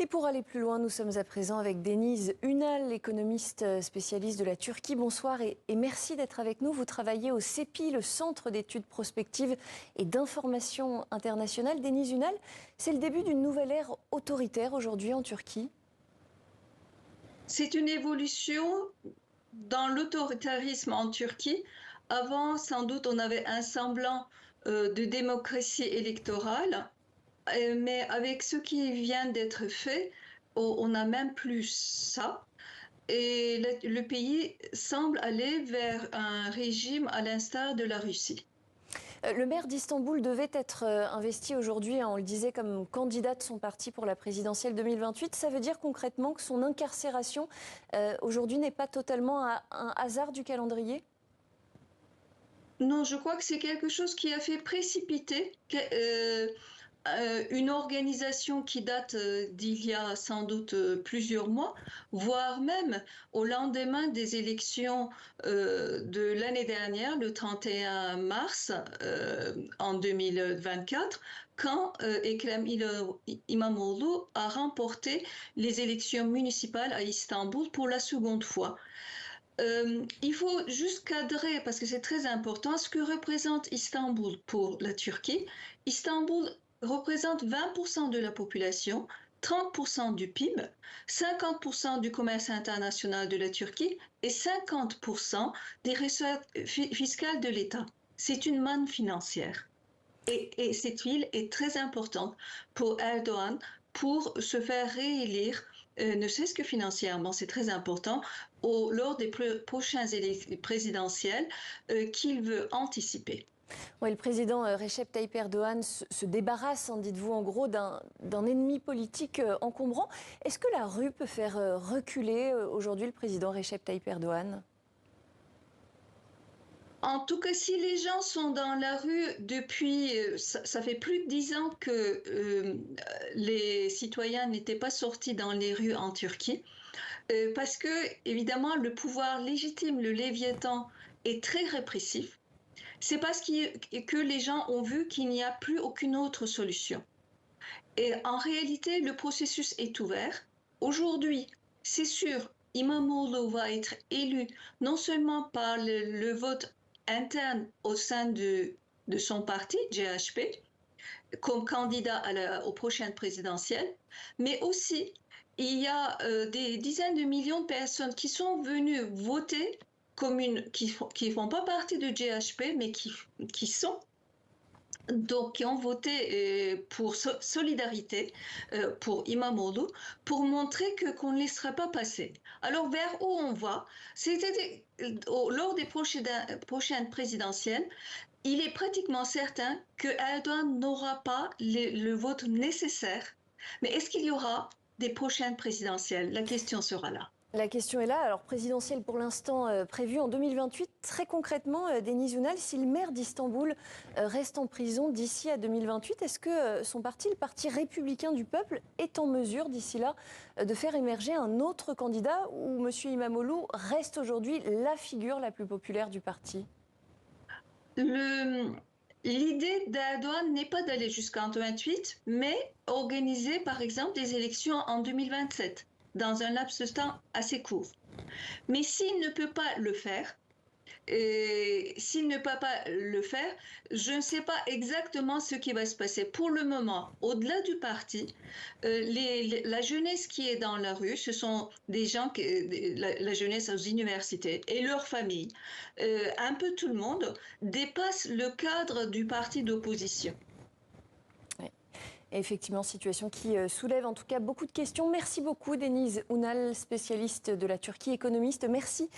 Et pour aller plus loin, nous sommes à présent avec Deniz Ünal, économiste spécialiste de la Turquie. Bonsoir et merci d'être avec nous. Vous travaillez au CEPI, le Centre d'études prospectives et d'information internationale. Deniz Ünal, c'est le début d'une nouvelle ère autoritaire aujourd'hui en Turquie. C'est une évolution dans l'autoritarisme en Turquie. Avant, sans doute, on avait un semblant de démocratie électorale, mais avec ce qui vient d'être fait, on n'a même plus ça. Et le pays semble aller vers un régime à l'instar de la Russie. Le maire d'Istanbul devait être investi aujourd'hui, on le disait, comme candidat de son parti pour la présidentielle 2028. Ça veut dire concrètement que son incarcération aujourd'hui n'est pas totalement un hasard du calendrier ? Non, je crois que c'est quelque chose qui a fait précipiter une organisation qui date d'il y a sans doute plusieurs mois, voire même au lendemain des élections de l'année dernière, le 31 mars en 2024, quand Ekrem İmamoğlu a remporté les élections municipales à Istanbul pour la seconde fois. Il faut juste cadrer, parce que c'est très important, ce que représente Istanbul pour la Turquie. Istanbul représente 20% de la population, 30% du PIB, 50% du commerce international de la Turquie et 50% des recettes fiscales de l'État. C'est une manne financière. Et cette ville est très importante pour Erdogan pour se faire réélire, ne serait-ce que financièrement, c'est très important, lors des prochaines élections présidentielles qu'il veut anticiper. Oui, le président Recep Tayyip Erdogan se débarrasse, dites-vous, en gros, d'un ennemi politique encombrant. Est-ce que la rue peut faire reculer aujourd'hui le président Recep Tayyip Erdogan ? En tout cas, si les gens sont dans la rue depuis, ça fait plus de 10 ans que les citoyens n'étaient pas sortis dans les rues en Turquie, parce que, évidemment, le pouvoir légitime, le Léviathan, est très répressif. C'est parce que les gens ont vu qu'il n'y a plus aucune autre solution. Et en réalité, le processus est ouvert. Aujourd'hui, c'est sûr, İmamoğlu va être élu non seulement par le vote interne au sein de son parti, CHP, comme candidat aux prochaines présidentielles, mais aussi il y a des dizaines de millions de personnes qui sont venues voter qui font pas partie de GHP, mais qui sont donc qui ont voté pour solidarité pour İmamoğlu, pour montrer qu'on ne laissera pas passer. Alors vers où on va? Lors des prochaines présidentielles, il est pratiquement certain que Erdogan n'aura pas le vote nécessaire. Mais est-ce qu'il y aura des prochaines présidentielles? La question sera là. La question est là. Alors, présidentielle pour l'instant prévue en 2028. Très concrètement, Deniz Ünal, si le maire d'Istanbul reste en prison d'ici à 2028, est-ce que son parti, le Parti républicain du peuple, est en mesure d'ici là de faire émerger un autre candidat ou M. İmamoğlu reste aujourd'hui la figure la plus populaire du parti ? L'idée d'Erdogan n'est pas d'aller jusqu'en 2028, mais organiser par exemple des élections en 2027, dans un laps de temps assez court. Mais s'il ne peut pas le faire, je ne sais pas exactement ce qui va se passer. Pour le moment, au-delà du parti, la jeunesse qui est dans la rue, ce sont des gens, la jeunesse aux universités et leurs familles, un peu tout le monde, dépasse le cadre du parti d'opposition. Effectivement, situation qui soulève en tout cas beaucoup de questions. Merci beaucoup, Deniz Ünal, spécialiste de la Turquie, économiste. Merci.